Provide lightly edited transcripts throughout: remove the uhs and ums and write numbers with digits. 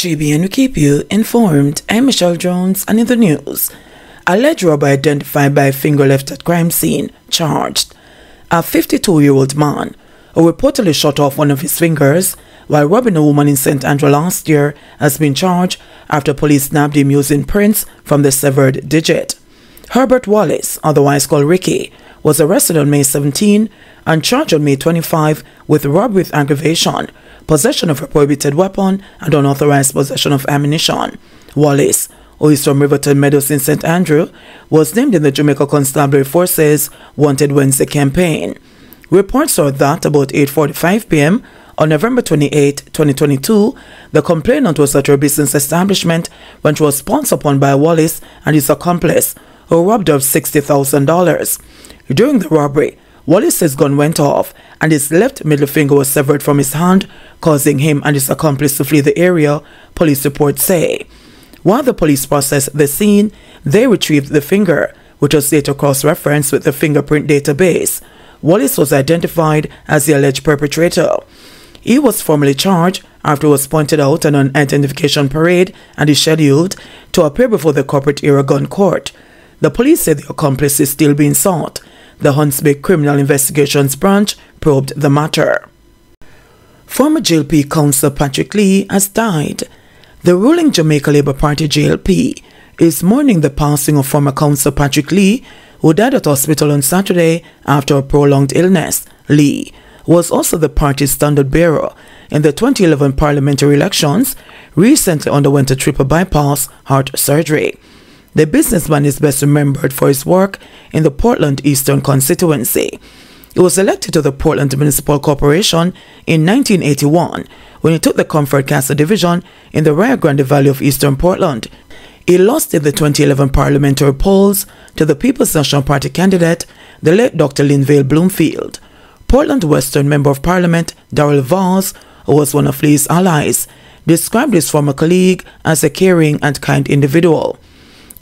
JBNN will keep you informed. I'm Michelle Jones, and in the news, alleged robber identified by finger left at crime scene, charged. A 52-year-old man who reportedly shot off one of his fingers while robbing a woman in St. Andrew last year has been charged after police nabbed him using prints from the severed digit. Herbert Wallace, otherwise called Ricky, was arrested on May 17 and charged on May 25 with robbery with aggravation, possession of a prohibited weapon, and unauthorized possession of ammunition. Wallace, who is from Riverton Meadows in St. Andrew, was named in the Jamaica Constabulary Force's Wanted Wednesday campaign. Reports are that about 8:45 p.m. on November 28, 2022, the complainant was at her business establishment when she was pounced upon by Wallace and his accomplice, who robbed her of $60,000. During the robbery, Wallace's gun went off and his left middle finger was severed from his hand, causing him and his accomplice to flee the area, police reports say. While the police processed the scene, they retrieved the finger, which was later cross-referenced with the fingerprint database. Wallace was identified as the alleged perpetrator. He was formally charged after it was pointed out an identification parade and is scheduled to appear before the corporate era gun court. The police said the accomplice is still being sought. The Hunts Bay Criminal Investigations Branch probed the matter. Former JLP Councillor Patrick Lee has died. The ruling Jamaica Labour Party JLP is mourning the passing of former Councillor Patrick Lee, who died at hospital on Saturday after a prolonged illness. Lee was also the party's standard bearer in the 2011 parliamentary elections, recently underwent a triple bypass heart surgery. The businessman is best remembered for his work in the Portland Eastern constituency. He was elected to the Portland Municipal Corporation in 1981 when he took the Comfort Castle division in the Rio Grande Valley of Eastern Portland. He lost in the 2011 parliamentary polls to the People's National Party candidate, the late Dr. Linvale Bloomfield. Portland Western Member of Parliament Darrell Vaz, who was one of Lee's allies, described his former colleague as a caring and kind individual.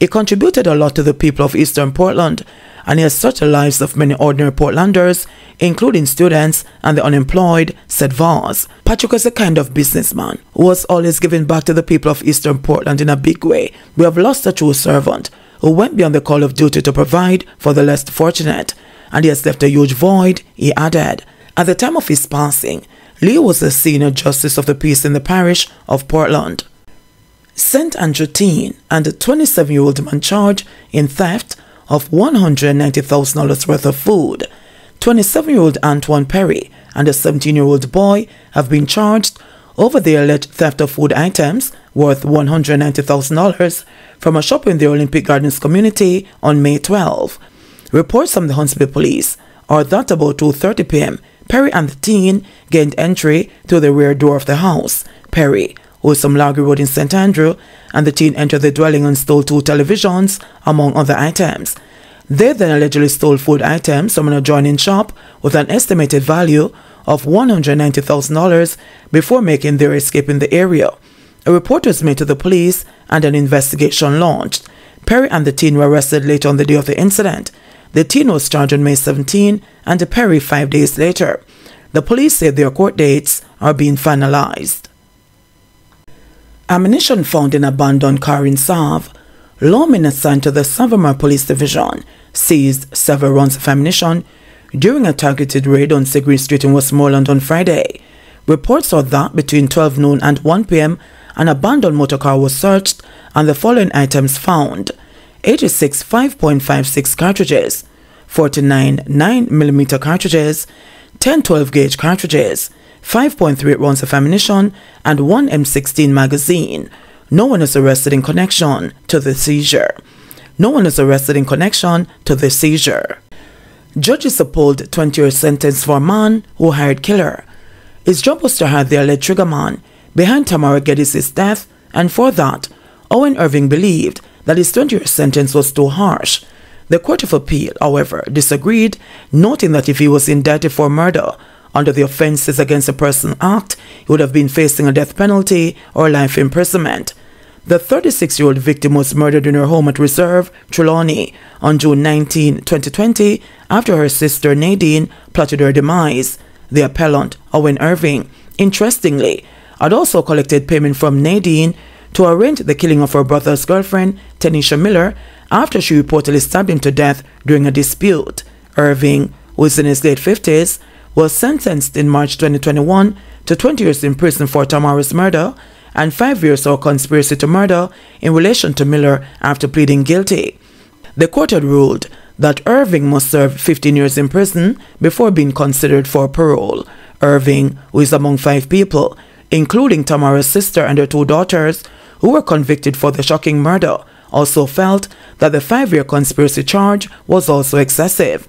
He contributed a lot to the people of Eastern Portland, and he has touched the lives of many ordinary Portlanders, including students and the unemployed, said Vaz. Patrick was a kind of businessman who was always giving back to the people of Eastern Portland in a big way. We have lost a true servant who went beyond the call of duty to provide for the less fortunate, and he has left a huge void, he added. At the time of his passing, Lee was the senior justice of the peace in the parish of Portland. St. Andrew teen and a 27-year-old man charged in theft of $190,000 worth of food. 27-year-old Antoine Perry and a 17-year-old boy have been charged over the alleged theft of food items worth $190,000 from a shop in the Olympic Gardens community on May 12. Reports from the Hunts Bay police are that about 2:30 p.m., Perry and the teen gained entry through the rear door of the house. Perry, who is from Largy Road in St. Andrew, and the teen entered the dwelling and stole 2 televisions, among other items. They then allegedly stole food items from an adjoining shop with an estimated value of $190,000 before making their escape in the area. A report was made to the police and an investigation launched. Perry and the teen were arrested later on the day of the incident. The teen was charged on May 17 and the Perry 5 days later. The police said their court dates are being finalized. Ammunition found in an abandoned car in Sav. Lawmen assigned to the Savamar Police Division seized several rounds of ammunition during a targeted raid on Sigrid Street in Westmoreland on Friday. Reports are that between 12 noon and 1 p.m. an abandoned motor car was searched and the following items found: 86 5.56 cartridges, 49 9mm cartridges, 10 12-gauge cartridges, 5.38 rounds of ammunition, and 1 M16 magazine. No one is arrested in connection to the seizure. Judges upheld 20-year sentence for a man who hired killer. His job was to hire the alleged trigger man behind Tamara Geddes' death, and for that, Owen Irving believed that his 20-year sentence was too harsh. The Court of Appeal, however, disagreed, noting that if he was indicted for murder under the Offences Against a Person Act, he would have been facing a death penalty or life imprisonment. The 36-year-old victim was murdered in her home at Reserve, Trelawney, on June 19, 2020, after her sister Nadine plotted her demise. The appellant, Owen Irving, interestingly, had also collected payment from Nadine to arrange the killing of her brother's girlfriend, Tanisha Miller, after she reportedly stabbed him to death during a dispute. Irving, who is in his late 50s, was sentenced in March 2021 to 20 years in prison for Tamara's murder and 5 years for conspiracy to murder in relation to Miller after pleading guilty. The court had ruled that Irving must serve 15 years in prison before being considered for parole. Irving, who is among 5 people, including Tamara's sister and her 2 daughters, who were convicted for the shocking murder, also felt that the 5-year conspiracy charge was also excessive.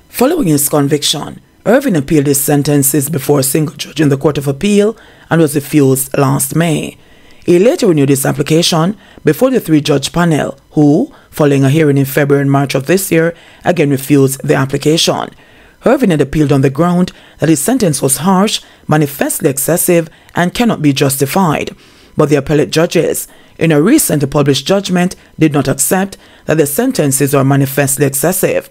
Following his conviction, Irving appealed his sentences before a single judge in the Court of Appeal and was refused last May. He later renewed his application before the 3-judge panel, who, following a hearing in February and March of this year, again refused the application. Irving had appealed on the ground that his sentence was harsh, manifestly excessive, and cannot be justified. But the appellate judges, in a recently published judgment, did not accept that the sentences are manifestly excessive.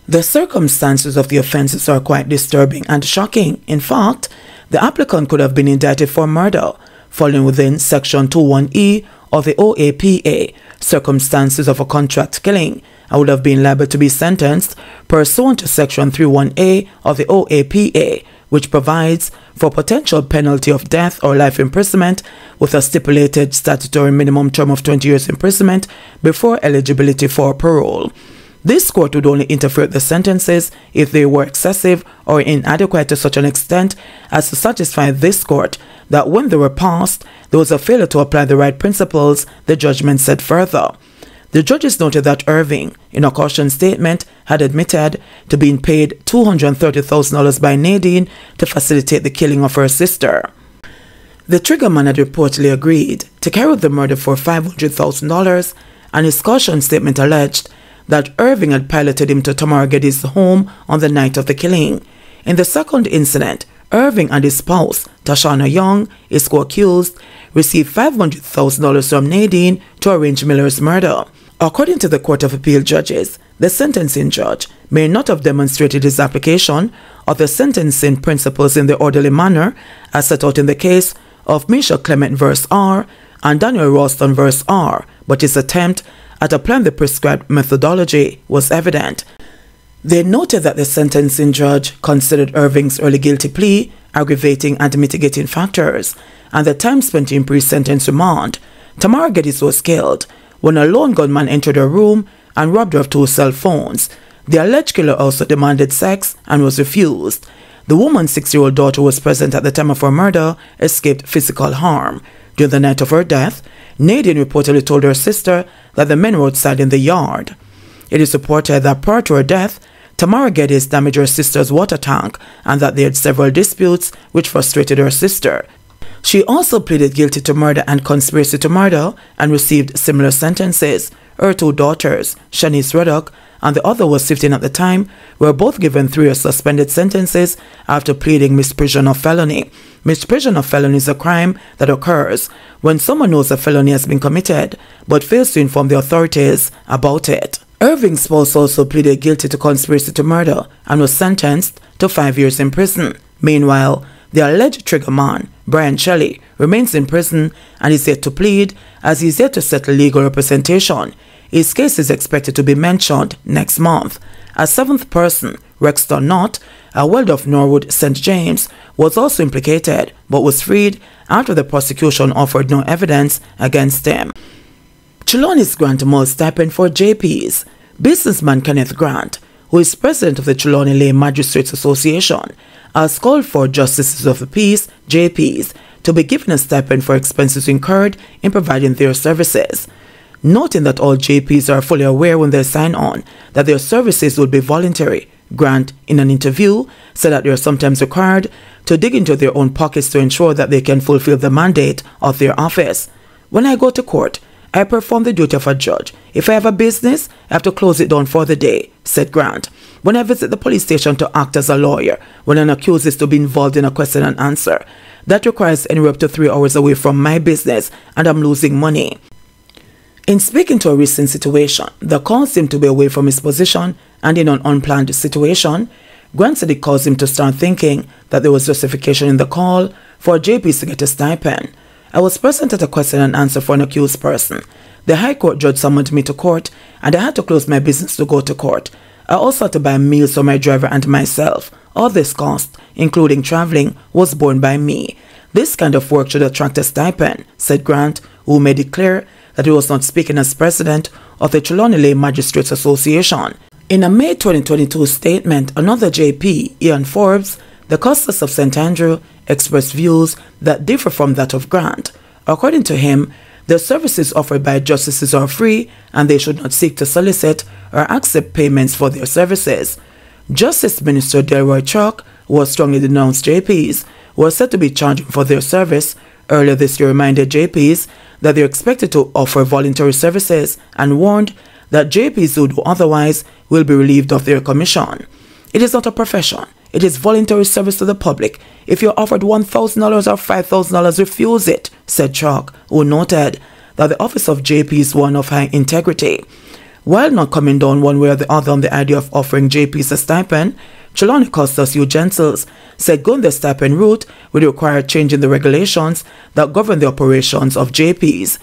The circumstances of the offences are quite disturbing and shocking. In fact, the applicant could have been indicted for murder, falling within Section 21E of the OAPA, circumstances of a contract killing, and would have been liable to be sentenced pursuant to Section 31A of the OAPA, which provides for potential penalty of death or life imprisonment with a stipulated statutory minimum term of 20 years imprisonment before eligibility for parole. This court would only interfere with the sentences if they were excessive or inadequate to such an extent as to satisfy this court that when they were passed, there was a failure to apply the right principles, the judgment said further. The judges noted that Irving, in a caution statement, had admitted to being paid $230,000 by Nadine to facilitate the killing of her sister. The triggerman had reportedly agreed to carry out the murder for $500,000, and his caution statement alleged that Irving had piloted him to Tamara Geddes' home on the night of the killing. In the second incident, Irving and his spouse, Tashana Young, his co-accused, received $500,000 from Nadine to arrange Miller's murder. According to the Court of Appeal judges, the sentencing judge may not have demonstrated his application of the sentencing principles in the orderly manner as set out in the case of Misha Clement vs. R and Daniel Ralston vs. R, but his attempt at applying the prescribed methodology was evident. They noted that the sentencing judge considered Irving's early guilty plea, aggravating and mitigating factors, and the time spent in pre-sentence remand. Tamara Geddes was killed when a lone gunman entered her room and robbed her of 2 cell phones. The alleged killer also demanded sex and was refused. The woman's 6-year-old daughter, who was present at the time of her murder, escaped physical harm. During the night of her death, Nadine reportedly told her sister that the men were outside in the yard. It is reported that prior to her death, Tamara Geddes damaged her sister's water tank and that they had several disputes which frustrated her sister. She also pleaded guilty to murder and conspiracy to murder and received similar sentences. Her 2 daughters, Shanice Ruddock and the other was 15 at the time, were both given 3-year suspended sentences after pleading misprision of felony. Misprision of felony is a crime that occurs when someone knows a felony has been committed but fails to inform the authorities about it. Irving's spouse also pleaded guilty to conspiracy to murder and was sentenced to 5 years in prison. Meanwhile, the alleged triggerman, Brian Shelley, remains in prison and is yet to plead as he is yet to settle legal representation. His case is expected to be mentioned next month. A 7th person, Rexton Knott, a welder of Norwood St. James, was also implicated but was freed after the prosecution offered no evidence against him. Trelawny's grant more stipend for JPs. Businessman Kenneth Grant, who is president of the Trelawney Lane Magistrates Association, has called for Justices of the Peace, JPs, to be given a stipend for expenses incurred in providing their services. Noting that all JPs are fully aware when they sign on that their services will be voluntary, Grant, in an interview, said that they are sometimes required to dig into their own pockets to ensure that they can fulfill the mandate of their office. When I go to court, I perform the duty of a judge. If I have a business, I have to close it down for the day, said Grant. When I visit the police station to act as a lawyer, when an accused is to be involved in a question and answer, that requires anywhere up to 3 hours away from my business and I'm losing money. In speaking to a recent situation, the call seemed to be away from his position and in an unplanned situation, Grant said it caused him to start thinking that there was justification in the call for JPs to get a stipend. I was present at a question and answer for an accused person. The High Court judge summoned me to court, and I had to close my business to go to court. I also had to buy meals for my driver and myself. All this cost, including traveling, was borne by me. This kind of work should attract a stipend, said Grant, who made it clear that he was not speaking as president of the Trelawney Magistrates Association. In a May 2022 statement, another JP, Ian Forbes, the custos of St. Andrew, expressed views that differ from that of Grant. According to him, the services offered by justices are free and they should not seek to solicit or accept payments for their services. Justice Minister Delroy Chalk, who has strongly denounced JPs, who are said to be charging for their service, earlier this year reminded JPs that they are expected to offer voluntary services and warned that JPs who do otherwise will be relieved of their commission. It is not a profession. It is voluntary service to the public. If you're offered $1,000 or $5,000, refuse it, said Chalk, who noted that the office of JP is one of high integrity. While not coming down one way or the other on the idea of offering JPs a stipend, Trelawney Custos Hugh Gentles said going the stipend route would require changing the regulations that govern the operations of JPs.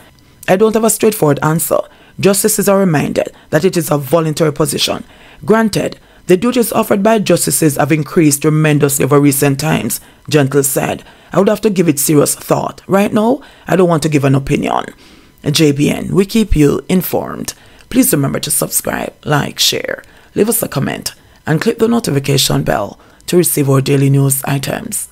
I don't have a straightforward answer. Justices are reminded that it is a voluntary position. Granted, the duties offered by justices have increased tremendously over recent times, Gentles said. I would have to give it serious thought. Right now, I don't want to give an opinion. JBN, we keep you informed. Please remember to subscribe, like, share, leave us a comment, and click the notification bell to receive our daily news items.